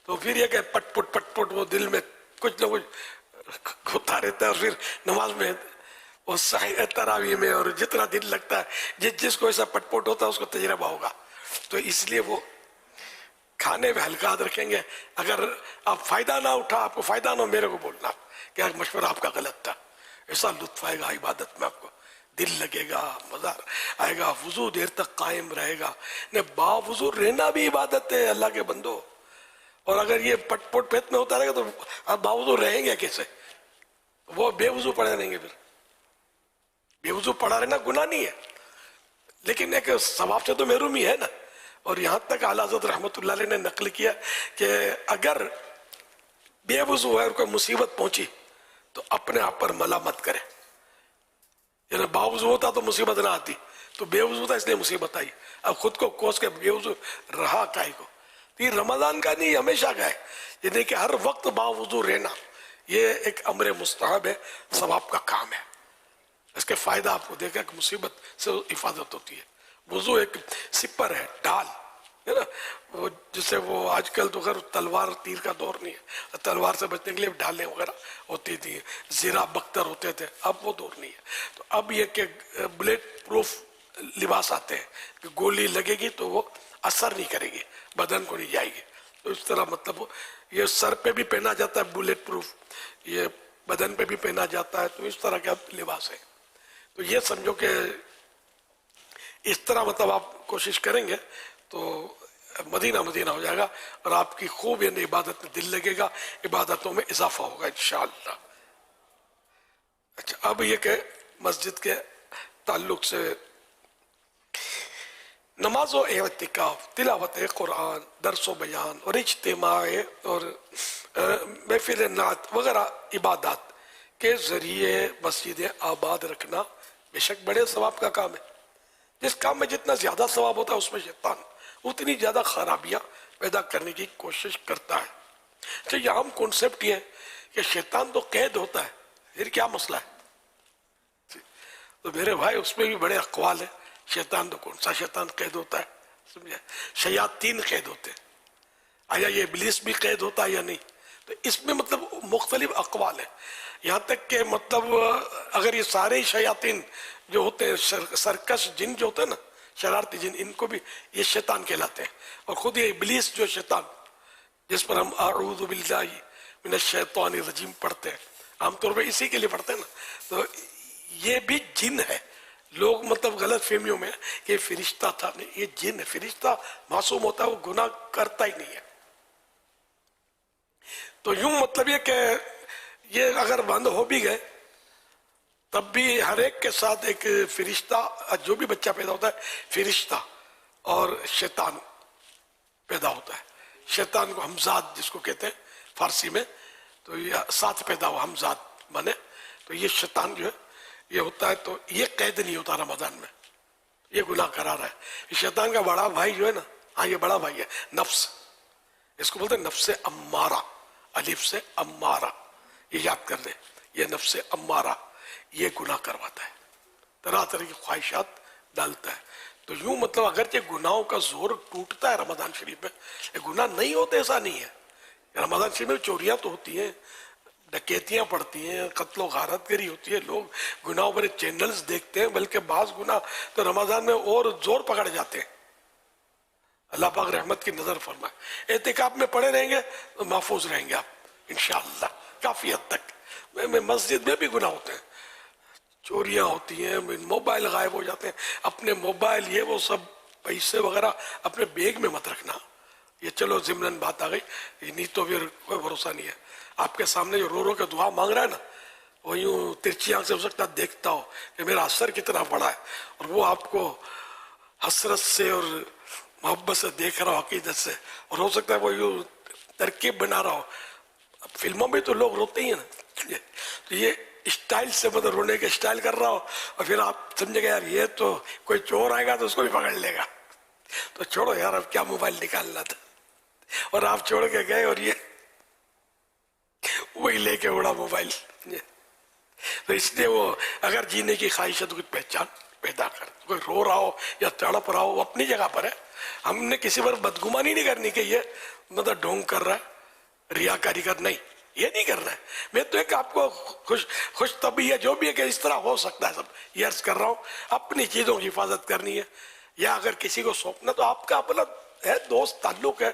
تو پھر یہ کہ پٹ پٹ وہ دل میں کچھ نہ کچھ ہوتا رہتا ہے، اور پھر نماز میں وہ تراویح میں اور جتنا دل لگتا ہے جس کو ایسا پٹ پٹ ہوتا ہے اس کو تجربہ ہوگا. تو اس لیے وہ کھانے میں ہلکا رکھیں گے. اگر آپ فائدہ نہ اٹھا، آپ کو فائدہ نہ ہو، میرے کو بولنا کہ مشورہ آپ کا غلط تھا. ایسا لطف آئے گا عبادت میں، آپ کو دل لگے گا، مزہ آئے گا، وضو دیر تک قائم رہے گا. با وضو رہنا بھی عبادت ہے اللہ کے بندو. اور اگر یہ پٹ پٹ پیت میں ہوتا رہے گا تو آپ با وضو رہیں گے کیسے؟ وہ بے وضو پڑے رہیں گے. پھر بے وضو پڑا رہنا گناہ نہیں ہے، لیکن ایک ثواب سے تو محروم ہی ہے نا. اور یہاں تک اعلیٰ حضرت رحمۃ اللہ علیہ نے نقل کیا کہ اگر بے وضو ہے اور کوئی مصیبت پہنچی تو اپنے آپ پر ملامت کرے. یعنی باوضو ہوتا تو مصیبت نہ آتی، تو بے وضو تھا اس لیے مصیبت آئی. اب خود کو کوس کے بے وضو رہا کائی کو. تو یہ رمضان کا نہیں، ہمیشہ کا ہے. یعنی کہ ہر وقت باوضو رہنا یہ ایک امر مستحب ہے، ثواب کا کام ہے. اس کے فائدہ آپ کو دیکھا کہ مصیبت سے حفاظت ہوتی ہے. وضو ایک سپر ہے، ڈھال ہے نا، وہ جسے وہ آج کل تو خیر تلوار تیر کا دور نہیں ہے، تلوار سے بچنے کے لیے ڈھالیں وغیرہ ہوتی تھی، زیرہ بختر ہوتے تھے، اب وہ دور نہیں ہے. تو اب یہ کہ بلیٹ پروف لباس آتے ہیں کہ گولی لگے گی تو وہ اثر نہیں کرے گی، بدن کو نہیں جائے گی. تو اس طرح مطلب یہ سر پہ بھی پہنا جاتا ہے بلیٹ پروف، یہ بدن پہ بھی پہنا جاتا ہے. تو اس طرح کا لباس ہے. تو یہ سمجھو کہ اس طرح مطلب آپ کوشش کریں گے تو مدینہ مدینہ ہو جائے گا، اور آپ کی خوب یعنی عبادت میں دل لگے گا، عبادتوں میں اضافہ ہوگا انشاءاللہ. اچھا، اب یہ کہ مسجد کے تعلق سے نماز و اعتکاف، تلاوت قرآن، درس و بیان اور اجتماع اور محفل نعت وغیرہ عبادات کے ذریعے مسجدیں آباد رکھنا بے شک بڑے ثواب کا کام ہے. جس کام میں جتنا زیادہ ثواب ہوتا ہے اس میں شیطان اتنی زیادہ خرابیاں پیدا کرنے کی کوشش کرتا ہے. اچھا، یہ عام کنسپٹ یہ ہے کہ شیطان تو قید ہوتا ہے، پھر کیا مسئلہ ہے؟ تو میرے بھائی اس میں بھی بڑے اقوال ہیں. شیطان تو کون سا شیطان قید ہوتا ہے؟ سمجھے، شیاطین قید ہوتے ہیں. آیا یہ ابلیس بھی قید ہوتا ہے یا نہیں؟ تو اس میں مطلب مختلف اقوال ہیں. یہاں تک کہ مطلب اگر یہ سارے شیاطین جو ہوتے ہیں، سرکش جن جو ہوتے ہیں نا، شرارتی جن، ان کو بھی یہ شیطان کہلاتے ہیں. اور خود یہ ابلیس جو شیطان جس پر ہم اعوذ باللہ من الشیطان الرجیم پڑھتے ہیں، عام طور پہ اسی کے لیے پڑھتے ہیں نا، تو یہ بھی جن ہے. لوگ مطلب غلط فہمیوں میں کہ یہ فرشتہ تھا، نہیں، یہ جن ہے. فرشتہ معصوم ہوتا ہے، وہ گناہ کرتا ہی نہیں ہے. تو یوں مطلب یہ کہ یہ اگر بند ہو بھی گئے تب بھی ہر ایک کے ساتھ ایک فرشتہ، جو بھی بچہ پیدا ہوتا ہے فرشتہ اور شیطان پیدا ہوتا ہے. شیطان کو ہمزاد جس کو کہتے ہیں فارسی میں، تو یہ ساتھ پیدا ہوا ہمزاد بنے. تو یہ شیطان جو ہے یہ ہوتا ہے. تو یہ قید نہیں ہوتا رمضان میں، یہ گناہ کرا رہا ہے. شیطان کا بڑا بھائی جو ہے نا، ہاں یہ بڑا بھائی ہے، نفس، اس کو بولتے ہیں نفس امارہ، الف سے امارہ، یہ یاد کر لیں. یہ نفس امارہ یہ گناہ کرواتا ہے، طرح طرح کی خواہشات ڈالتا ہے. تو یوں مطلب اگرچہ گناہوں کا زور ٹوٹتا ہے رمضان شریف میں، یہ گناہ نہیں ہوتے ایسا نہیں ہے. رمضان شریف میں چوریاں تو ہوتی ہیں، ڈکیتیاں پڑتی ہیں، قتل و غارت گری ہوتی ہے، لوگ گناہوں پر چینلز دیکھتے ہیں، بلکہ بعض گناہ تو رمضان میں اور زور پکڑ جاتے ہیں. اللہ پاک رحمت کی نظر فرمائے. اعتکاف میں پڑے رہیں گے تو محفوظ رہیں گے آپ انشاءاللہ کافی حد تک. مسجد میں بھی گناہ ہوتے ہیں، چوریاں ہوتی ہیں، موبائل غائب ہو جاتے ہیں. اپنے موبائل یہ وہ سب پیسے وغیرہ اپنے بیگ میں مت رکھنا. یہ چلو ضمناً بات آ گئی، یہ نہیں تو پھر کوئی بھروسہ نہیں ہے. آپ کے سامنے جو رو رو کے دعا مانگ رہا ہے نا، وہ یوں ترچھی آنکھ سے ہو سکتا ہے دیکھتا ہو کہ میرا اثر کتنا بڑا ہے، اور وہ آپ کو حسرت سے اور محبت سے دیکھ رہا ہو، عقیدت سے، اور ہو سکتا ہے وہ یوں ترکیب بنا رہا ہو. فلموں میں تو لوگ روتے ہی ہیں نا، تو یہ اسٹائل سے مطلب رونے کے اسٹائل کر رہا ہو، اور پھر آپ سمجھے گا یار یہ تو کوئی چور آئے گا تو اس کو بھی پکڑ لے گا، تو چھوڑو یار اب کیا موبائل نکالنا تھا. اور آپ چھوڑ کے گئے اور یہ وہی لے کے اڑا موبائل. تو اس لیے وہ اگر جینے کی خواہش ہے تو کچھ پہچان پیدا کر. کوئی رو رہا ہو یا تڑپ رہا ہو وہ اپنی جگہ پر ہے، ہم نے کسی پر بدگمانی نہیں کرنی کہ یہ مطلب ڈھونگ کر رہا ہے. ریاکاری کر نہیں، یہ نہیں کرنا ہے. میں تو ایک آپ کو خوش طبیعت جو بھی ہے کہ اس طرح ہو سکتا ہے سب یہ عرض کر رہا ہوں. اپنی چیزوں کی حفاظت کرنی ہے، یا اگر کسی کو سونپنا تو آپ کا اپنا ہے، دوست تعلق ہے،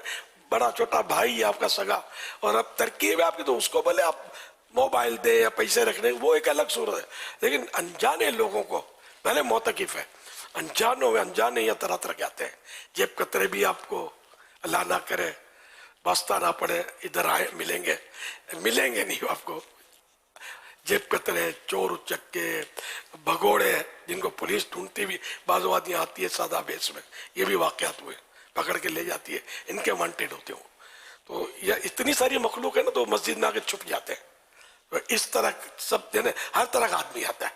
بڑا چھوٹا بھائی ہے آپ کا سگا، اور اب ترکیب ہے آپ کی، تو اس کو بھلے آپ موبائل دیں یا پیسے رکھنے، وہ ایک الگ صورت ہے. لیکن انجانے لوگوں کو بھلے موتقف ہے، انجانوں میں انجانے یا طرح طرح کے آتے ہیں. جیب کترے بھی آپ کو اللہ نہ کرے واسطہ نہ پڑے ادھر آئے ملیں گے نہیں آپ کو. جیب کترے، چور اچکے، بھگوڑے جن کو پولیس ڈھونڈتی بھی بعض اوقات آتی ہے سادہ بیس میں، یہ بھی واقعات ہوئے، پکڑ کے لے جاتی ہے، ان کے وانٹیڈ ہوتے ہوں. تو یہ اتنی ساری مخلوق ہے نا، تو مسجد میں آ کے چھپ جاتے ہیں. تو اس طرح سب یعنی ہر طرح کا آدمی آتا ہے.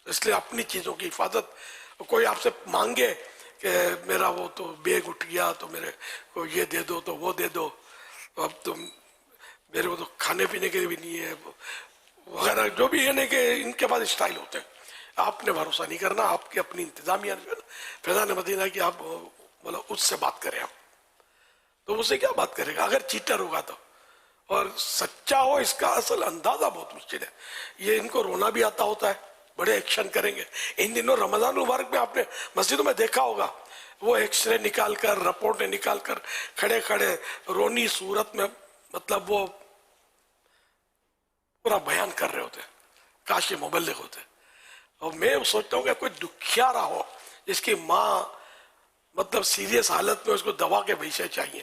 اس لیے اپنی چیزوں کی حفاظت. کوئی آپ سے مانگے کہ میرا وہ تو بیگ اٹھ گیا تو میرے کو یہ دے دو تو وہ دے دو، اب تم میرے کو تو کھانے پینے کے لیے بھی نہیں ہے وغیرہ، جو بھی ہے نہیں کہ ان کے پاس اسٹائل ہوتے ہیں. آپ نے بھروسہ نہیں کرنا، آپ کی اپنی انتظامیہ فیضان مدینہ کی آپ مطلب اس سے بات کریں آپ، تو اس سے کیا بات کرے گا اگر چیٹر ہوگا تو. اور سچا ہو اس کا اصل اندازہ بہت مشکل ہے. یہ ان کو رونا بھی آتا ہوتا ہے، بڑے ایکشن کریں گے. ان دنوں رمضان مبارک میں آپ نے مسجدوں میں دیکھا ہوگا، وہ ایکس رے نکال کر رپورٹیں نکال کر کھڑے کھڑے رونی صورت میں مطلب وہ پورا بیان کر رہے ہوتے. کاش یہ مبلغ ہوتے. اور میں سوچتا ہوں کہ کوئی دکھیارا ہو جس کی ماں مطلب سیریس حالت میں اس کو دوا کے پیسے چاہیے،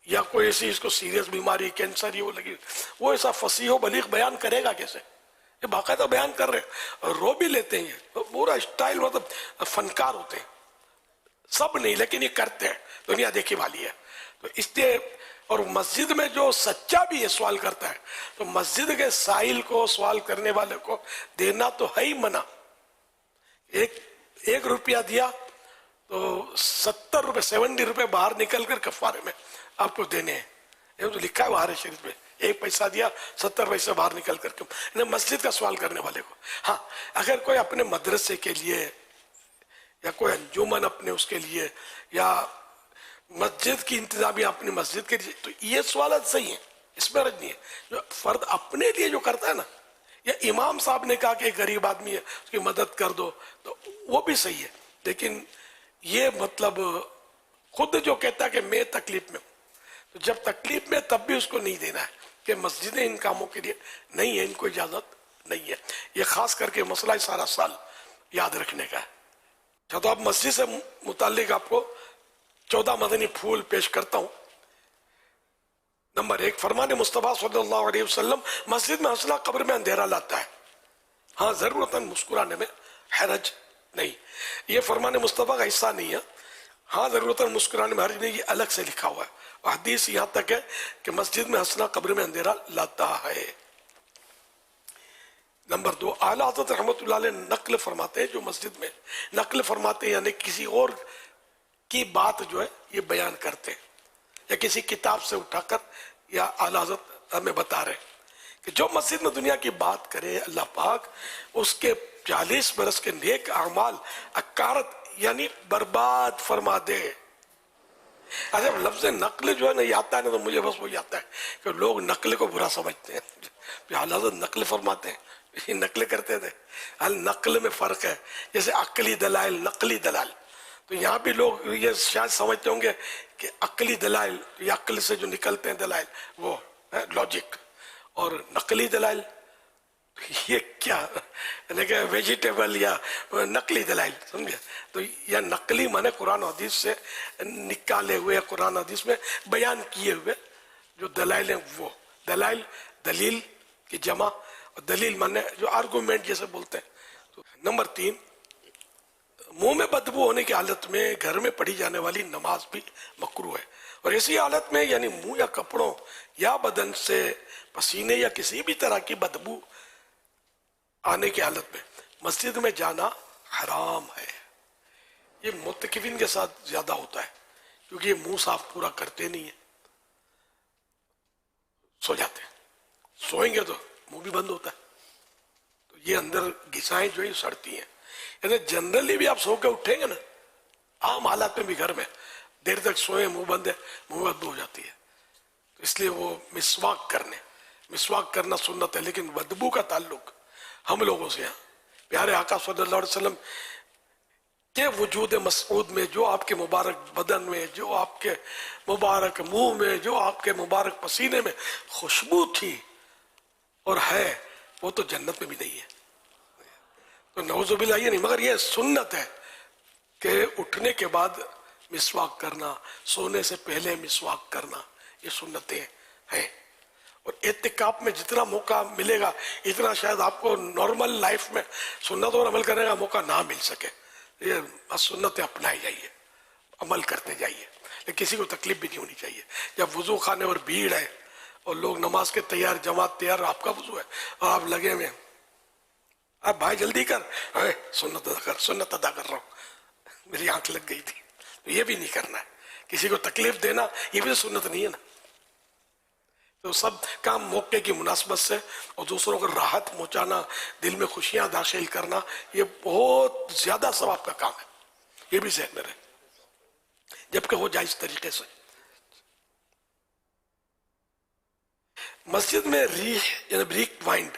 یا کوئی ایسی اس کو سیریس بیماری کینسر ہی وہ لگی، وہ ایسا فصیح و بلیغ بیان کرے گا کیسے؟ یہ باقاعدہ بیان کر رہے ہیں، رو بھی لیتے ہیں، یہ پورا اسٹائل مطلب فنکار ہوتے ہیں. سب نہیں لیکن یہ کرتے ہیں، دنیا دیکھی والی ہے. تو اس لیے اور مسجد میں جو سچا بھی یہ سوال کرتا ہے تو مسجد کے سائل کو سوال کرنے والے کو دینا تو ہے ہی منع. ایک روپیہ دیا تو 70 روپے باہر نکل کر کفارے میں آپ کو دینے ہیں. یہ تو لکھا ہے بہار شریف میں، 1 پیسہ دیا 70 پیسے باہر نکل کر کے مسجد کا سوال کرنے والے کو. ہاں اگر کوئی اپنے مدرسے کے لیے یا کوئی انجمن اپنے اس کے لیے یا مسجد کی انتظامیہ اپنی مسجد کے لیے، تو یہ سوالات صحیح ہیں، اس میں رج نہیں ہے. جو فرد اپنے لیے جو کرتا ہے نا، یا امام صاحب نے کہا کہ ایک غریب آدمی ہے اس کی مدد کر دو، تو وہ بھی صحیح ہے. لیکن یہ مطلب خود جو کہتا ہے کہ میں تکلیف میں ہوں، تو جب تکلیف میں تب بھی اس کو نہیں دینا ہے کہ مسجدیں ان کاموں کے لیے نہیں ہے، ان کو اجازت نہیں ہے. یہ خاص کر کے مسئلہ سارا سال یاد رکھنے کا ہے. تو اب مسجد سے متعلق آپ کو 14 مدنی پھول پیش کرتا ہوں. نمبر 1، فرمان مصطفیٰ صلی اللہ علیہ وسلم، مسجد میں ہنسنا قبر میں اندھیرا لاتا ہے. ہاں ضرورتاً مسکرانے میں حرج نہیں، یہ فرمان مصطفیٰ کا حصہ نہیں ہے. ہاں ضرورتاً مسکرانے میں حرج نہیں، یہ الگ سے لکھا ہوا ہے. اور حدیث یہاں تک ہے کہ مسجد میں ہنسنا قبر میں اندھیرا لاتا ہے. نمبر 2، اعلیٰ حضرت رحمۃ اللہ علیہ نقل فرماتے ہیں، جو مسجد میں نقل فرماتے ہیں یعنی کسی اور کی بات جو ہے یہ بیان کرتے ہیں، یا کسی کتاب سے اٹھا کر یا اعلیٰ حضرت ہمیں بتا رہے ہیں کہ جو مسجد میں دنیا کی بات کرے اللہ پاک اس کے 40 برس کے نیک اعمال اکارت یعنی برباد فرما دے. اچھا لفظ نقل جو ہے نا یہ آتا ہے نا، تو مجھے بس وہی آتا ہے کہ لوگ نقل کو برا سمجھتے ہیں. اعلیٰ حضرت نقل فرماتے ہیں، یہ نقل کرتے تھے. نقل میں فرق ہے، جیسے عقلی دلائل نقلی دلائل. تو یہاں بھی لوگ یہ شاید سمجھتے ہوں گے کہ عقلی دلائل یا عقل سے جو نکلتے ہیں دلائل وہ لاجک، اور نقلی دلائل یہ کیا یعنی کہ ویجیٹیبل یا نقلی دلائل، سمجھے؟ تو یہ نقلی مانے قرآن حدیث سے نکالے ہوئے، قرآن حدیث میں بیان کیے ہوئے جو دلائل ہیں، وہ دلائل دلیل کی جمع، اور دلیل مانے جو آرگومنٹ جیسے بولتے ہیں. تو نمبر 3، منہ میں بدبو ہونے کی حالت میں گھر میں پڑھی جانے والی نماز بھی مکروہ ہے. اور اسی حالت میں یعنی منہ یا کپڑوں یا بدن سے پسینے یا کسی بھی طرح کی بدبو آنے کی حالت میں مسجد میں جانا حرام ہے. یہ متکفین کے ساتھ زیادہ ہوتا ہے کیونکہ یہ منہ صاف پورا کرتے نہیں ہیں، سو جاتے ہیں، سوئیں گے تو منہ بھی بند ہوتا ہے، تو یہ اندر غذائیں جو ہے سڑتی ہیں. یعنی جنرلی بھی آپ سو کے اٹھیں گے نا، عام حالات میں بھی گھر میں دیر تک سوئے منہ بند ہے، منہ بدبو ہو جاتی ہے. تو اس لیے وہ مسواک کرنا سنت ہے، لیکن بدبو کا تعلق ہم لوگوں سے پیارے آقا صلی اللہ علیہ وسلم کے وجود مسعود میں، جو آپ کے مبارک بدن میں، جو آپ کے مبارک منہ میں، جو آپ کے مبارک پسینے میں خوشبو تھی اور ہے، وہ تو جنت میں بھی نہیں ہے. تو نعوذ باللہ یہ نہیں، مگر یہ سنت ہے کہ اٹھنے کے بعد مسواک کرنا، سونے سے پہلے مسواک کرنا، یہ سنتیں ہیں. اور اعتکاف میں جتنا موقع ملے گا اتنا شاید آپ کو نارمل لائف میں سنت اور عمل کرنے کا موقع نہ مل سکے. یہ بس سنتیں اپنائی جائیے، عمل کرتے جائیے، لیکن کسی کو تکلیف بھی نہیں ہونی چاہیے. جب وضو خانے اور بھیڑ ہے اور لوگ نماز کے جماعت تیار، آپ کا وضو ہے اور آپ لگے ہوئے، آپ بھائی جلدی کر، سنت ادا کر رہا ہوں، میری آنکھ لگ گئی تھی. تو یہ بھی نہیں کرنا ہے، کسی کو تکلیف دینا یہ بھی سنت نہیں ہے نا. تو سب کام موقع کی مناسبت سے اور دوسروں کو راحت پہنچانا، دل میں خوشیاں داخل کرنا، یہ بہت زیادہ ثواب کا کام ہے. یہ بھی ذہن میں رہے، جبکہ وہ جائز طریقے سے. مسجد میں ریک وائنڈ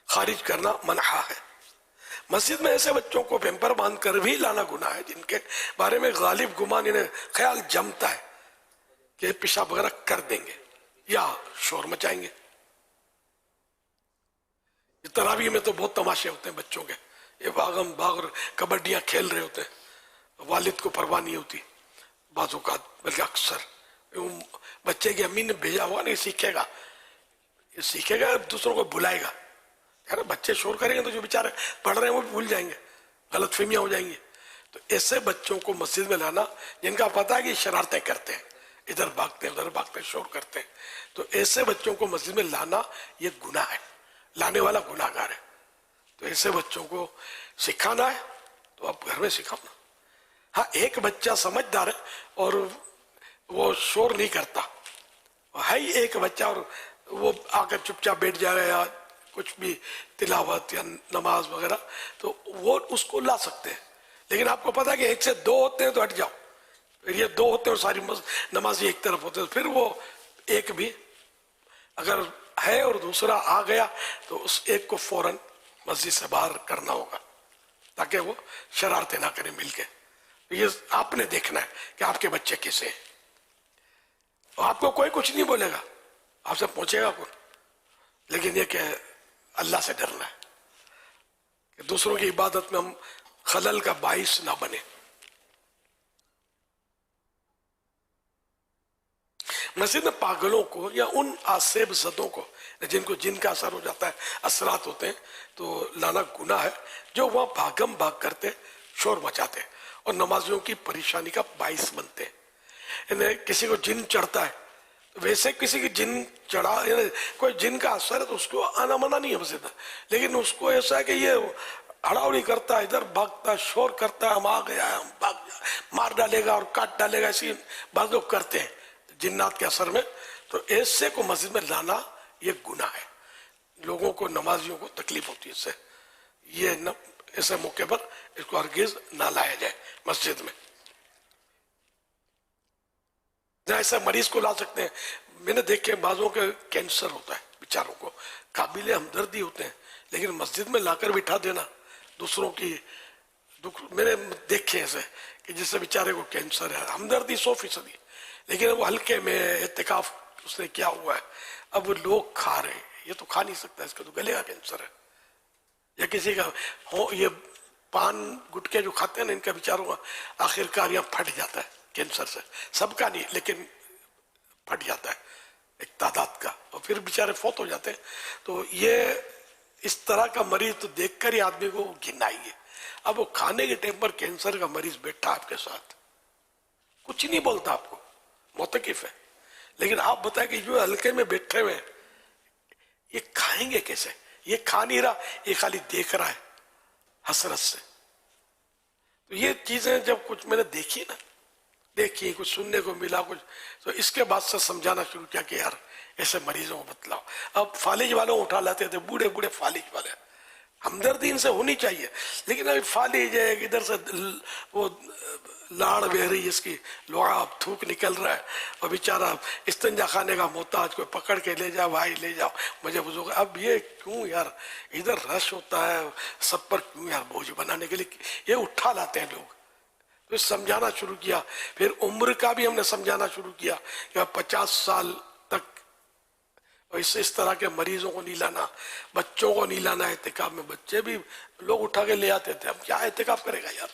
خارج کرنا منع ہے. مسجد میں ایسے بچوں کو پیمپر باندھ کر بھی لانا گناہ ہے جن کے بارے میں غالب گمان انہیں خیال جمتا ہے کہ پیشاب وغیرہ کر دیں گے یا شور مچائیں گے. تراویح میں تو بہت تماشے ہوتے ہیں بچوں کے، یہ باغم باغ کبڈیاں کھیل رہے ہوتے ہیں، والد کو پرواہ نہیں ہوتی بعض اوقات، بلکہ اکثر بچے کی امی نے بھیجا ہوا نہیں، سیکھے گا دوسروں کو بلائے گا. یار بچے شور کریں گے تو جو بیچارے پڑھ رہے ہیں وہ بھی بھول جائیں گے، غلط فہمیاں ہو جائیں گی. تو ایسے بچوں کو مسجد میں لانا جن کا پتہ ہے کہ شرارتیں کرتے ہیں، ادھر بھاگتے ہیں ادھر بھاگتے ہیں، شور کرتے ہیں، تو ایسے بچوں کو مسجد میں لانا یہ گناہ ہے، لانے والا گناہ گار ہے. تو ایسے بچوں کو سکھانا ہے تو آپ گھر میں سکھاؤ نا. ہاں ایک بچہ سمجھدار ہے اور وہ شور نہیں کرتا، ہے ہی ایک بچہ اور وہ آ کر چپ چاپ بیٹھ جائے گا یا کچھ بھی تلاوت یا نماز وغیرہ، تو وہ اس کو لا سکتے ہیں. لیکن آپ کو پتا ہے کہ ایک سے دو ہوتے ہیں تو ہٹ جاؤ، پھر یہ دو ہوتے ہیں اور ساری نمازی ایک طرف ہوتے ہیں، پھر وہ ایک بھی اگر ہے اور دوسرا آ گیا تو اس ایک کو فوراً مسجد سے باہر کرنا ہوگا تاکہ وہ شرارتیں نہ کریں مل کے. یہ آپ نے دیکھنا ہے کہ آپ کے بچے کیسے ہیں. آپ کو کوئی کچھ نہیں بولے گا، آپ سے پوچھے گا کون، لیکن یہ کہ اللہ سے ڈرنا ہے کہ دوسروں کی عبادت میں ہم خلل کا باعث نہ بنے. مسجد میں پاگلوں کو یا ان آسیب زدوں کو جن کو جن کا اثر ہو جاتا ہے، اثرات ہوتے ہیں، تو لانا گناہ ہے، جو وہاں بھاگم بھاگ کرتے شور مچاتے اور نمازیوں کی پریشانی کا باعث بنتے ہیں. یعنی کسی کو جن چڑھتا ہے، ویسے کسی کی جن چڑھا، یعنی کوئی جن کا اثر ہے تو اس کو آنا منع نہیں ہے مسجد میں، لیکن اس کو ایسا ہے کہ یہ ہڑاوڑی کرتا ہے، ادھر بھاگتا ہے، شور کرتا ہے، ہم آ گیا ہے، ہم بھاگ جائے، مار ڈالے گا اور کاٹ ڈالے گا، ایسی بعض لوگ کرتے ہیں جنات کے اثر میں. تو ایسے کو مسجد میں لانا یہ گناہ ہے، لوگوں کو نمازیوں کو تکلیف ہوتی ہے اس سے. یہ ایسے موقع پر اس کو ہرگز نہ لایا جائے مسجد میں. ایسا مریض کو لا سکتے ہیں، میں نے دیکھے بعضوں کے کینسر ہوتا ہے، بیچاروں کو قابل ہمدردی ہوتے ہیں، لیکن مسجد میں لا کر بٹھا دینا دوسروں کی دکھ. میں نے دیکھے ایسے کہ جس سے بیچارے کو کینسر ہے، ہمدردی 100%، لیکن وہ ہلکے میں اعتکاف اس نے کیا ہوا ہے، اب وہ لوگ کھا رہے ہیں، یہ تو کھا نہیں سکتا، اس کا تو گلے کا کینسر ہے. یا کسی کا یہ پان گٹکے جو کھاتے ہیں نا، ان کا بیچاروں کا آخر کار یہاں پھٹ جاتا ہے کینسر سے، سب کا نہیں لیکن پھٹ جاتا ہے ایک تعداد کا، اور پھر بیچارے فوت ہو جاتے ہیں. تو یہ اس طرح کا مریض تو دیکھ کر ہی آدمی کو گھن آئی ہے. اب وہ کھانے کے ٹائم پر کینسر کا مریض بیٹھا آپ کے ساتھ، کچھ نہیں بولتا آپ کو، معتکف ہے، لیکن آپ بتائیں کہ جو ہلکے میں بیٹھے ہوئے ہیں یہ کھائیں گے کیسے؟ یہ کھا نہیں رہا، یہ خالی دیکھ رہا ہے حسرت سے. تو یہ چیزیں جب کچھ میں نے دیکھی نا، دیکھی کچھ سننے کو ملا کچھ، تو اس کے بعد سے سمجھانا شروع کیا کہ یار ایسے مریضوں کو بتلاؤ. اب فالج والوں اٹھا لاتے تھے، بوڑھے بوڑھے فالج والے، ہمدردی ان سے ہونی چاہیے، لیکن ابھی فالج ہے، ادھر سے وہ لاڑ بہ رہی ہے، اس کی لعاب تھوک نکل رہا ہے، اور بیچارہ استنجا خانے کا محتاج، کوئی پکڑ کے لے جاؤ بھائی لے جاؤ مجھے بزرگ. اب یہ کیوں یار ادھر رش ہوتا ہے سب پر، کیوں یار بوجھ بنانے کے لیے یہ اٹھا لاتے ہیں لوگ. تو سمجھانا شروع کیا، پھر عمر کا بھی ہم نے سمجھانا شروع کیا کہ 50 سال تک اس طرح کے مریضوں کو نہیں لانا، بچوں کو نہیں لانا اعتکاف میں. بچے بھی لوگ اٹھا کے لے آتے تھے. اب کیا اعتکاف کرے گا یار؟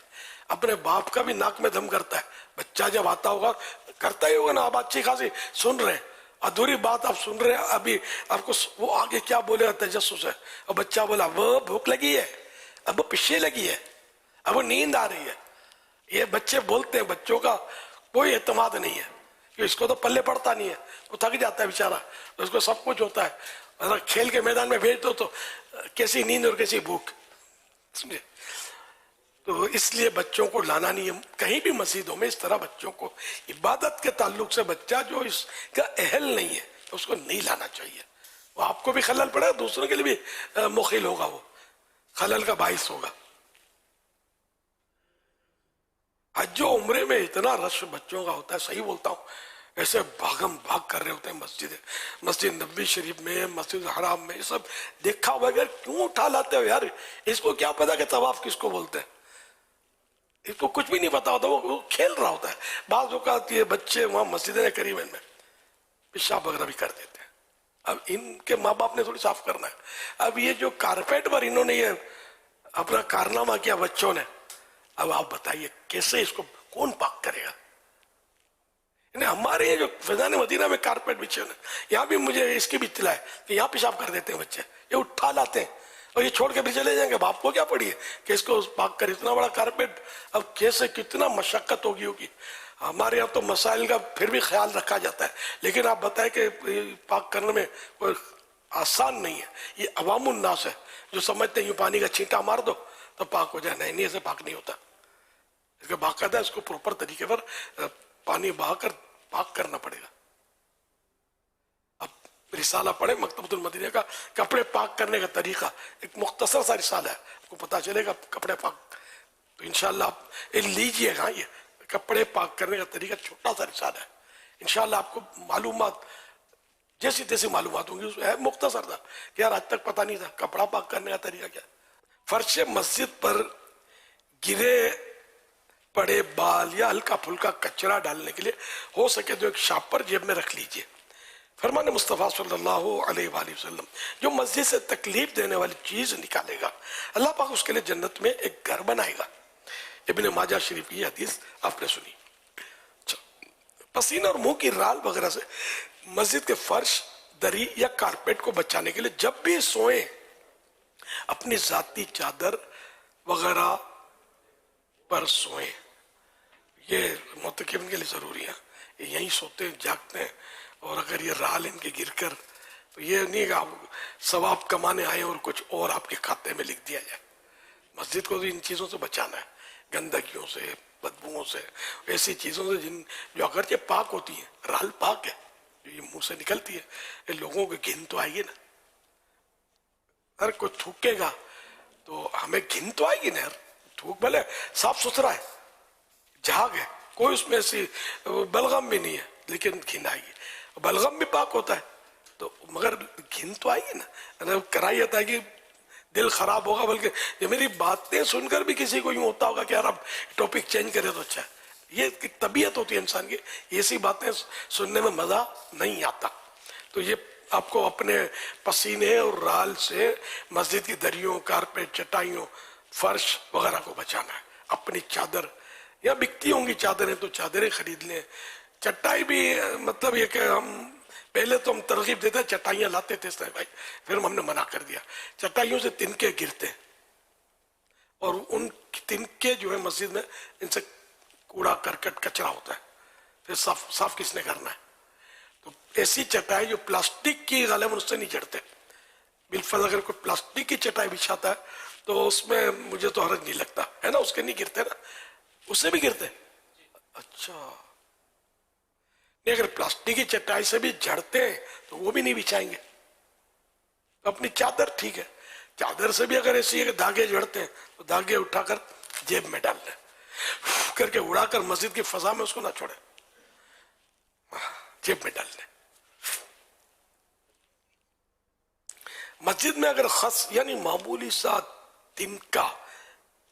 اپنے باپ کا بھی ناک میں دم کرتا ہے. بچہ جب آتا ہوگا کرتا ہی ہوگا نا. آپ اچھی خاصی سن رہے ہیں، ادھوری بات آپ سن رہے ہیں، ابھی آپ کو وہ آگے کیا بولے گا تجسس ہے. اور بچہ بولا وہ بھوک لگی ہے، اب وہ پیچھے لگی ہے، اب وہ نیند آ رہی ہے. یہ بچے بولتے ہیں، بچوں کا کوئی اعتماد نہیں ہے کہ اس کو تو پلے پڑتا نہیں ہے، وہ تھک جاتا ہے بیچارہ، اس کو سب کچھ ہوتا ہے. اگر کھیل کے میدان میں بھیج دو تو کیسی نیند اور کیسی بھوک. سمجھے؟ تو اس لیے بچوں کو لانا نہیں ہے کہیں بھی مسجدوں میں. اس طرح بچوں کو عبادت کے تعلق سے بچہ جو اس کا اہل نہیں ہے اس کو نہیں لانا چاہیے. وہ آپ کو بھی خلل پڑے گا، دوسروں کے لیے بھی مخل ہوگا، وہ خلل کا باعث ہوگا. حج و عمرے میں اتنا رش بچوں کا ہوتا ہے، صحیح بولتا ہوں، ایسے بھاگم بھاگ کر رہے ہوتے ہیں. مسجد نبوی شریف میں، مسجد حرام میں، یہ سب دیکھا ہوا. اگر کیوں اٹھا لاتے ہو یار؟ اس کو کیا پتا کہ طواف کس کو بولتے ہیں؟ اس کو کچھ بھی نہیں پتا ہوتا، وہ کھیل رہا ہوتا ہے. بعض اوقات یہ بچے وہاں مسجدیں قریب میں پیشاب وغیرہ بھی کر دیتے ہیں. اب ان کے ماں باپ نے تھوڑی صاف کرنا ہے. اب یہ جو کارپیٹ پر انہوں نے یہ اپنا کارنامہ کیا بچوں نے، اب آپ بتائیے کیسے اس کو کون پاک کرے گا؟ ہمارے یہ جو فیضان مدینہ میں کارپیٹ بچے ہوئے، یہاں بھی مجھے اس کی بھی اطلاع ہے کہ یہاں پیشاب کر دیتے ہیں بچے. یہ اٹھا لاتے ہیں اور یہ چھوڑ کے بھی چلے جائیں گے. باپ کو کیا پڑی ہے کہ اس کو پاک کرے؟ اتنا بڑا کارپیٹ اب کیسے، کتنا مشقت ہوگی. ہمارے یہاں تو مسائل کا پھر بھی خیال رکھا جاتا ہے، لیکن آپ بتائیں کہ پاک کرنے میں کوئی آسان نہیں ہے. یہ عوام الناس ہے جو سمجھتے ہیں یوں پانی کا چھینٹا مار دو تو پاک ہو جائے. نہیں، ایسے پاک نہیں ہوتا. اس کا باقاعدہ اس کو پروپر طریقے پر پانی بہا کر پاک کرنا پڑے گا. اب رسالہ پڑھے مکتبۃ المدینہ کا کپڑے پاک کرنے کا طریقہ، ایک مختصر سا رسالہ ہے، آپ کو پتا چلے گا کپڑے پاک. تو انشاءاللہ آپ لیجئے گا. یہ کپڑے پاک کرنے کا طریقہ چھوٹا سا رسالہ ہے. انشاءاللہ آپ کو معلومات جیسی تیسی معلومات ہوں گی. اس میں ہے مختصر تھا کہ یار آج تک پتہ نہیں تھا کپڑا پاک کرنے کا طریقہ کیا. فرش مسجد پر گرے پڑے بال یا ہلکا پھلکا کچرا ڈالنے کے لیے ہو سکے تو ایک شاپر جیب میں رکھ لیجئے. فرمان مصطفیٰ صلی اللہ علیہ وآلہ وسلم، جو مسجد سے تکلیف دینے والی چیز نکالے گا اللہ پاک اس کے لیے جنت میں ایک گھر بنائے گا. ابن ماجہ شریف کی حدیث آپ نے سنی. پسینہ اور منہ کی رال وغیرہ سے مسجد کے فرش، دری یا کارپیٹ کو بچانے کے لیے جب بھی سوئیں اپنی ذاتی چادر وغیرہ پر سوئیں. یہ متقین کے لیے ضروری ہے. یہیں سوتے ہیں، جاگتے ہیں، اور اگر یہ رال ان کے گر کر، تو یہ نہیں کہ آپ ثواب کمانے آئے اور کچھ اور آپ کے کھاتے میں لکھ دیا جائے. مسجد کو ان چیزوں سے بچانا ہے، گندگیوں سے، بدبوؤں سے، ایسی چیزوں سے جو اگرچہ پاک ہوتی ہیں. رال پاک ہے جو یہ منہ سے نکلتی ہے، یہ لوگوں کو گھن تو آئیے نا. اگر کوئی تھوکے گا تو ہمیں گھن تو آئے گی نا یار. تھوک بھلے صاف ستھرا ہے، جھاگ ہے، کوئی اس میں ایسی بلغم بھی نہیں ہے، لیکن گھن آئے گی. بلغم بھی پاک ہوتا ہے تو مگر گھن تو آئے گی نا. کراہیت آئے گی، دل خراب ہوگا. بلکہ یہ میری باتیں سن کر بھی کسی کو یوں ہوتا ہوگا کہ یار اب ٹاپک چینج کرے تو اچھا ہے. یہ طبیعت ہوتی ہے انسان کی، ایسی باتیں سننے میں مزہ نہیں آتا. تو یہ آپ کو اپنے پسینے اور رال سے مسجد کی دریوں، کارپیٹ، چٹائیوں، فرش وغیرہ کو بچانا ہے. اپنی چادر، یا بکتی ہوں گی چادریں تو چادریں خرید لیں. چٹائی بھی مطلب یہ کہ پہلے تو ہم ترغیب دیتے چٹائیاں لاتے تھے بھائی، پھر ہم نے منع کر دیا. چٹائیوں سے تنکے گرتے ہیں اور ان تنکے جو ہے مسجد میں ان سے کوڑا کرکٹ کچرا ہوتا ہے، پھر صاف کس نے کرنا ہے. تو ایسی چٹائی جو پلاسٹک کی غالباً اس سے نہیں چڑھتے. بالفرض اگر کوئی پلاسٹک کی چٹائی بچھاتا ہے تو اس میں مجھے تو حرج نہیں لگتا ہے نا، اس کے نہیں گرتے نا، اس سے بھی گرتے. اچھا نہیں، اگر پلاسٹک کی چٹائی سے بھی جھڑتے ہیں تو وہ بھی نہیں بچھائیں گے. اپنی چادر ٹھیک ہے، چادر سے بھی اگر ایسی ہے کہ دھاگے جڑتے ہیں تو دھاگے اٹھا کر جیب میں ڈال لیں، کر کے اڑا کر مسجد کی فضا میں اس کو نہ چھوڑیں، جیب میں ڈال لیں۔ مسجد میں اگر خس یعنی معمولی سا تنکا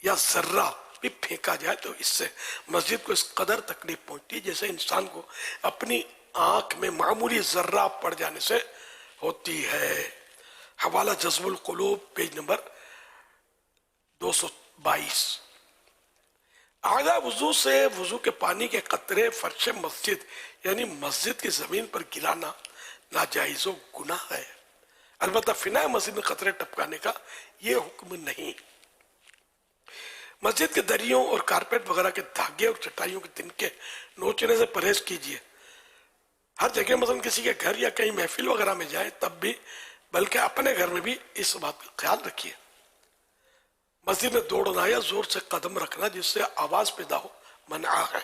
یا ذرہ بھی پھینکا جائے تو اس سے مسجد کو اس قدر تکلیف پہنچتی ہے جیسے انسان کو اپنی آنکھ میں معمولی ذرہ پڑ جانے سے ہوتی ہے۔ حوالہ جذب القلوب پیج نمبر 222۔ اعلیٰ وضو سے وضو کے پانی کے قطرے فرش مسجد یعنی مسجد کی زمین پر گرانا ناجائز و گناہ ہے، البتہ فنائے مسجد میں قطرے ٹپکانے کا یہ حکم نہیں۔ مسجد کے دریوں اور کارپیٹ وغیرہ کے دھاگے اور چٹائیوں کے تنکے نوچنے سے پرہیز کیجیے۔ ہر جگہ مثلا کسی کے گھر یا کہیں محفل وغیرہ میں جائیں تب بھی، بلکہ اپنے گھر میں بھی اس بات کا خیال رکھیے۔ مسجد میں دوڑنا یا زور سے قدم رکھنا جس سے آواز پیدا ہو منع ہے۔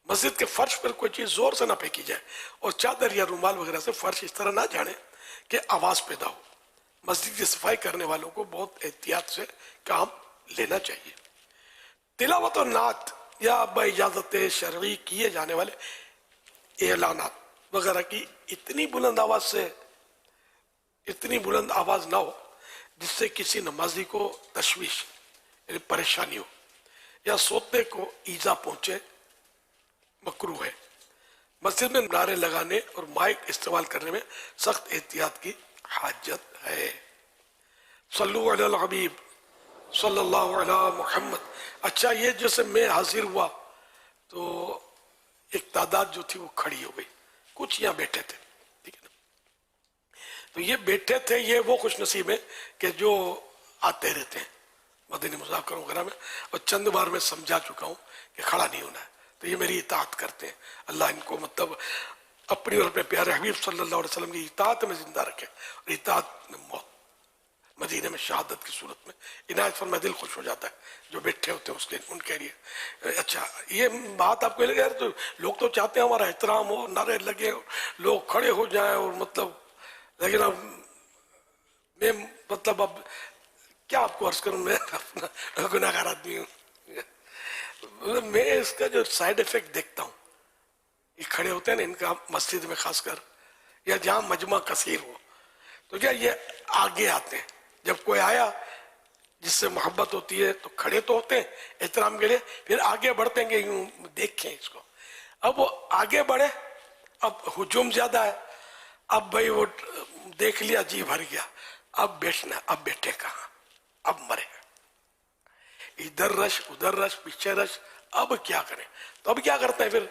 مسجد کے فرش پر کوئی چیز زور سے نہ پھینکی جائے اور چادر یا رومال وغیرہ سے فرش اس طرح نہ جھاڑیں کہ آواز پیدا ہو۔ مسجد کی صفائی کرنے والوں کو بہت احتیاط سے کام لینا چاہیے۔ تلاوت و نعت یا باجازت شرعی کیے جانے والے اعلانات وغیرہ کی اتنی بلند آواز نہ ہو جس سے کسی نمازی کو تشویش یعنی پریشانی ہو یا سوتے کو ایذا پہنچے، مکروہ ہے۔ مسجد میں نعرے لگانے اور مائک استعمال کرنے میں سخت احتیاط کی حاجت ہے۔ صلو علی الحبیب صلی اللہ علی محمد۔ اچھا، یہ جیسے میں حاضر ہوا تو ایک تعداد جو تھی وہ کھڑی ہو گئی، کچھ یہاں بیٹھے تھے، ٹھیک ہے نا؟ تو یہ بیٹھے تھے، یہ وہ خوش نصیب ہیں کہ جو آتے رہتے ہیں مدنی مذاکروں وغیرہ میں، اور چند بار میں سمجھا چکا ہوں کہ کھڑا نہیں ہونا ہے، تو یہ میری اطاعت کرتے ہیں۔ اللہ ان کو مطلب اپنی اور اپنے پیارے حبیب صلی اللہ علیہ وسلم کی اطاعت میں زندہ رکھے اور اطاعت میں موت، مدینے میں شہادت کی صورت میں عنایت فرمائے۔ دل خوش ہو جاتا ہے جو بیٹھے ہوتے ہیں اس کے ان کے لیے۔ اچھا، یہ بات آپ کو لگے یار تو لوگ تو چاہتے ہیں ہمارا احترام ہو، نعرے لگے، لوگ کھڑے ہو جائیں، اور مطلب لیکن اب میں مطلب اب کیا آپ کو عرض کروں، میں اپنا گناہ گار آدمی ہوں۔ میں اس کا جو سائیڈ ایفیکٹ دیکھتا ہوں، یہ کھڑے ہوتے ہیں نا ان کا مسجد میں خاص کر یا جہاں مجمع کثیر ہو، تو کیا یہ آگے آتے ہیں، جب کوئی آیا جس سے محبت ہوتی ہے تو کھڑے تو ہوتے ہیں احترام کے لیے، پھر آگے بڑھتے ہیں کہ یوں دیکھیں اس کو۔ اب وہ آگے بڑھے، اب ہجوم زیادہ ہے، اب بھائی وہ دیکھ لیا جی بھر گیا، اب بیٹھنا، اب بیٹھے کہاں، اب مرے، ادھر رش ادھر رش پیچھے رش، اب کیا کریں؟ تو اب کیا کرتے ہیں، پھر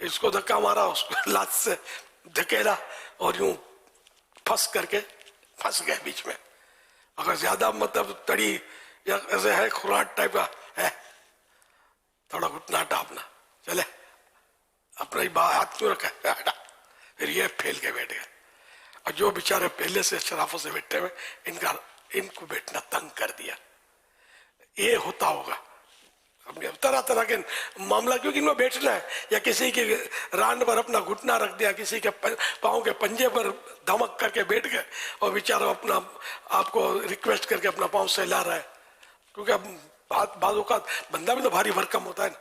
اس کو دھکا مارا، اس کو لات سے دھکیلا اور یوں پھنس کر کے پھنس گئے بیچ میں۔ اگر زیادہ مطلب تڑی یا ایسے ہے خوراٹ ٹائپ کا ہے، تھوڑا گھٹنا ڈاپنا، چلے اپنا ہی ہاتھ کیوں رکھا ہے، ہٹا، پھر یہ پھیل کے بیٹھ گئے۔ اور جو بیچارے پہلے سے شرافت سے بیٹھے ہوئے، ان کو بیٹھنا تنگ کر دیا۔ یہ ہوتا ہوگا طرح طرح کے معاملہ، کیونکہ ان میں بیٹھنا ہے، یا کسی کے رانڈ پر اپنا گھٹنا رکھ دیا، کسی کے پاؤں کے پنجے پر دھمک کر کے بیٹھ گئے، اور بیچارہ اپنا آپ کو ریکویسٹ کر کے اپنا پاؤں سہلا رہا ہے، کیونکہ اب بعض اوقات بندہ بھی تو بھاری بھرکم ہوتا ہے نا،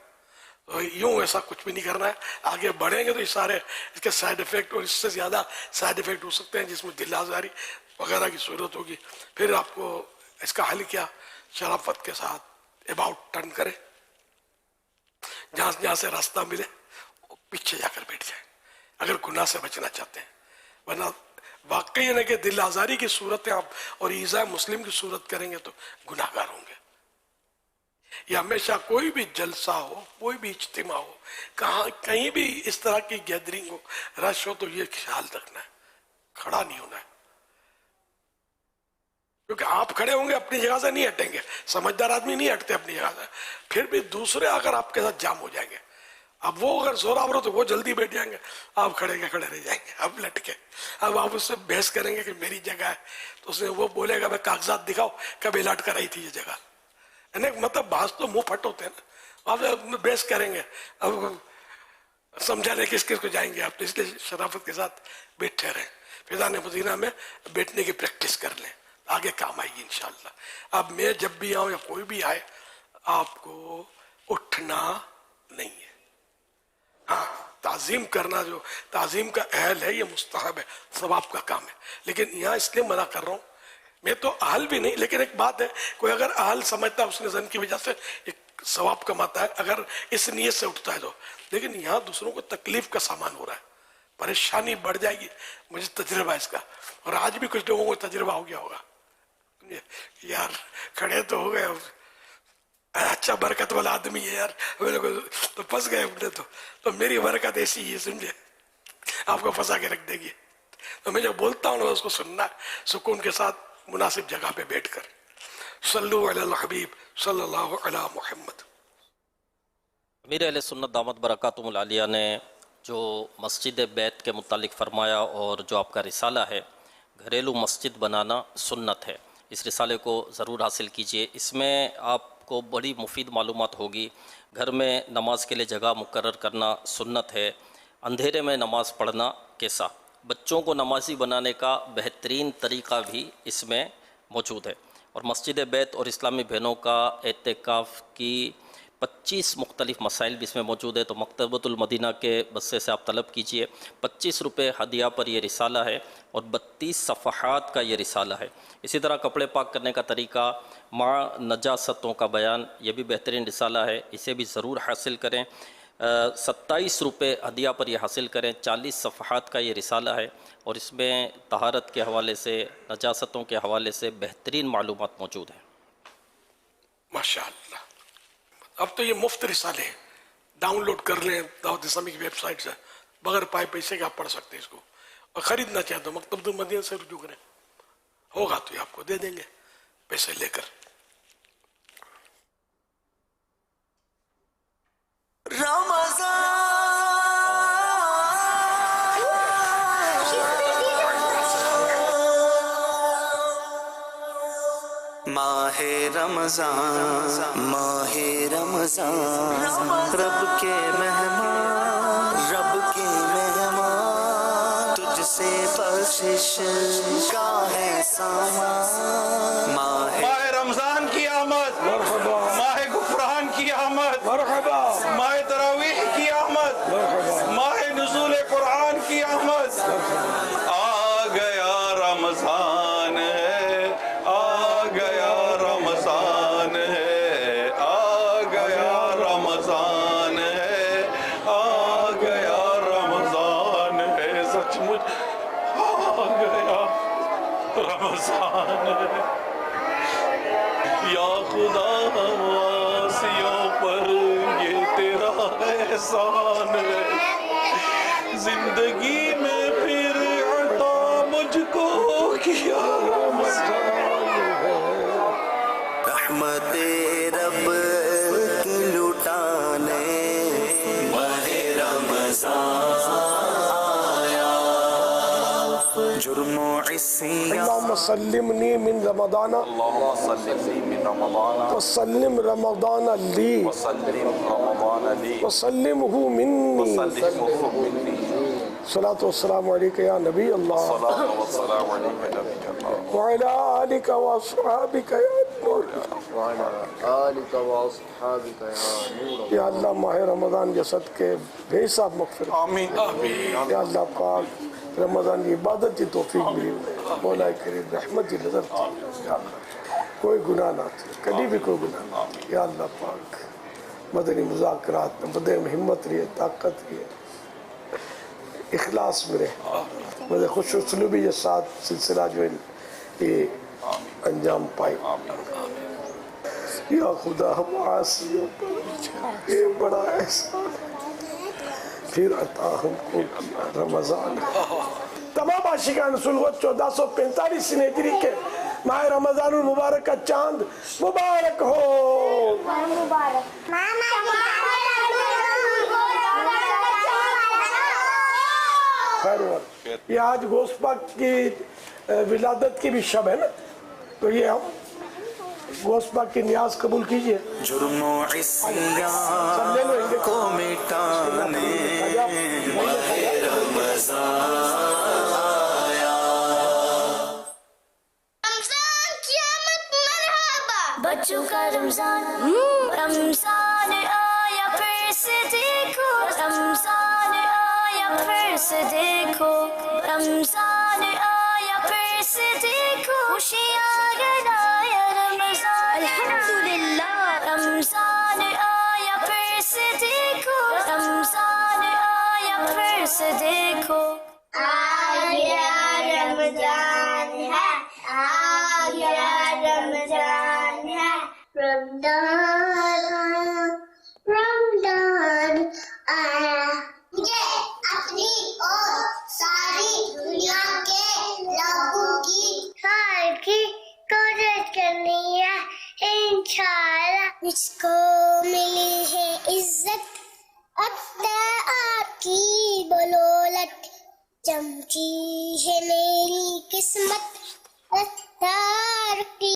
تو یوں ایسا کچھ بھی نہیں کرنا ہے۔ آگے بڑھیں گے تو یہ سارے اس کے سائیڈ ایفیکٹ اور اس سے زیادہ سائیڈ ایفیکٹ ہو سکتے ہیں، جس میں دل آزاری وغیرہ کی صورت ہوگی۔ پھر آپ کو اس کا حل کیا؟ شرافت کے ساتھ اباؤٹ ٹرن کریں، جہاں سے راستہ ملے پیچھے جا کر بیٹھ جائیں اگر گناہ سے بچنا چاہتے ہیں، ورنہ واقعی ہے کہ دل آزاری کی صورتیں آپ اور ایذاء مسلم کی صورت کریں گے تو گناہ گار ہوں گے۔ یہ ہمیشہ کوئی بھی جلسہ ہو، کوئی بھی اجتماع ہو، کہیں بھی اس طرح کی گیدرنگ ہو، رش ہو، تو یہ خیال رکھنا ہے کھڑا نہیں ہونا ہے، کیونکہ آپ کھڑے ہوں گے اپنی جگہ سے نہیں ہٹیں گے، سمجھدار آدمی نہیں ہٹتے اپنی جگہ سے، پھر بھی دوسرے اگر آپ کے ساتھ جام ہو جائیں گے، اب وہ اگر زور آور ہو تو وہ جلدی بیٹھ جائیں گے، آپ کھڑے کے کھڑے رہ جائیں گے، اب لٹکے۔ اب آپ اس سے بحث کریں گے کہ میری جگہ ہے، تو اس نے وہ بولے گا میں کاغذات دکھاؤ کبھی لٹ کر آئی تھی یہ جگہ، یعنی مطلب بعض تو منہ پھٹ ہوتے ہیں نا، آپ بحث کریں گے، اب سمجھانے کس کس کو جائیں گے آپ، تو اس لیے شرافت کے ساتھ بیٹھے رہیں، فضان مدینہ میں بیٹھنے کی پریکٹس کر لیں، آگے کام آئے گی انشاءاللہ. اب میں جب بھی آؤں یا کوئی بھی آئے آپ کو اٹھنا نہیں ہے. ہاں تعظیم کرنا جو تعظیم کا اہل ہے یہ مستحب ہے، ثواب کا کام ہے. لیکن یہاں اس لیے منع کر رہا ہوں، میں تو اہل بھی نہیں، لیکن ایک بات ہے کوئی اگر اہل سمجھتا ہے اس نے زن کی وجہ سے ایک ثواب کماتا ہے اگر اس نیت سے اٹھتا ہے تو. لیکن یہاں دوسروں کو تکلیف کا سامان ہو رہا ہے، پریشانی بڑھ جائے گی. مجھے تجربہ ہے اس کا، اور آج بھی کچھ لوگوں کو تجربہ ہو گیا ہوگا. یار کھڑے تو ہو گئے، اچھا برکت والا آدمی ہے یار، تو پھنس گئے اپنے. تو میری برکت ایسی ہے سمجھے، آپ کو پھنسا کے رکھ دے گی. تو میں جو بولتا ہوں اس کو سننا سکون کے ساتھ مناسب جگہ پہ بیٹھ کر. صلو علی الحبیب صلی اللہ علی محمد. امیر اہل سنت دامت برکاتہم العالیہ نے جو مسجد بیت کے متعلق فرمایا اور جو آپ کا رسالہ ہے گھریلو مسجد بنانا سنت ہے، اس رسالے کو ضرور حاصل کیجئے. اس میں آپ کو بڑی مفید معلومات ہوگی. گھر میں نماز کے لیے جگہ مقرر کرنا سنت ہے. اندھیرے میں نماز پڑھنا کیسا، بچوں کو نمازی بنانے کا بہترین طریقہ بھی اس میں موجود ہے. اور مسجد بیت اور اسلامی بہنوں کا اعتکاف کی 25 مختلف مسائل بھی اس میں موجود ہے. تو مکتبۃ المدینہ کے بسے سے آپ طلب کیجئے. 25 روپے ہدیہ پر یہ رسالہ ہے اور 32 صفحات کا یہ رسالہ ہے. اسی طرح کپڑے پاک کرنے کا طریقہ، مع نجاستوں کا بیان، یہ بھی بہترین رسالہ ہے، اسے بھی ضرور حاصل کریں. 27 روپے ہدیہ پر یہ حاصل کریں. 40 صفحات کا یہ رسالہ ہے اور اس میں طہارت کے حوالے سے، نجاستوں کے حوالے سے بہترین معلومات موجود ہیں. ماشاءاللہ. اب تو یہ مفت رسالے ہیں، ڈاؤن لوڈ کر لیں دعوت اسلامی کی ویب سائٹ سے، بغیر پائے پیسے کے آپ پڑھ سکتے ہیں اس کو. اور خریدنا چاہیں تو مکتبۃ المدینہ سے رجوع کریں، ہوگا تو یہ آپ کو دے دیں گے پیسے لے کر. ماہ رمضان، ماہ رمضان، رب کے مہمان، رب کے مہمان، تجھ سے بخشش کا ہے سامان. ماہ رمضان کی آمد، ماہ غفران کی آمد، ماہ تراویح کی آمد، ماہ نزول قرآن کی آمد. آ گیا رمضان ہے، آ گیا رمضان ہے، آ گیا رمضان ہے، آ گیا رمضان ہے، سچ مچ آ گیا رمضان ہے. یا خدا واسیوں پر یہ تیرا احسان ہے، زندگی میں پھر عطا مجھ کو کیا رمضان ہے. رحمت رب کی لٹانے ماہ رمضان آیا، جرم و عصیان. اللہم سلمنی من رمضان اللهم سلمني من رمضان وسلم رمضان لی وسلم رمضان لي وسلمہ منی. وسلمه مني. صلاۃ والسلام علیکہ یا نبی اللہ الصلاة والسلام عليك نبي الله وعلی آلک واصحابک یا نور. آلک و اصحابک یا نور. یا اللہ ماہ رمضان کے صدقے بے حساب مغفرت. آمين آمين. یا اللہ پاک رمضان کی عبادت کی توفیق ملی ہوئے، مولا کریم رحمت کی نظر تھی. یا اللہ کوئی گناہ نہ تھی، کبھی بھی کوئی گناہ نہ تھی. یا اللہ پاک مدنی مذاکرات میں بدن میں ہمت رہے، طاقت رہے، اخلاص میں رہے، مجھے خوش اسلوبی کے ساتھ سلسلہ جو یہ انجام پائے. یا خدا ہم عاصیوں پر یہ بڑا احسان پھر عطا ہم کو کیا رمضان. تمام عاشقان رسول کو 1445 ہجری کے ماہ رمضان المبارک کا چاند مبارک ہو. خیر وقت. یہ آج غوث پاک کی ولادت کی بھی شب ہے نا، تو یہ ہم غوث پاک کی نیاز قبول کیجئے. جرم و عصیان کو مٹانے ماہ رمضان آیا. رمضان رمضان آیا پھر سے دیکھو رمضان آیا پھر سے دیکھو رمضان آیا پھر سے دیکھو خوشیاں گنایا رمضان الحمدللہ رمضان آیا پھر سے دیکھو رمضان آیا پھر سے دیکھو آ گیا رمضان ہے آ گیا رمضان ہے رمضان آیا مجھے اپنی اور ساری دنیا کے لوگوں کی خیر کی کوشش کرنی ہے انشاءاللہ مجھ کو ملی ہے عزت آپ کی بدولت چمکی ہے میری قسمت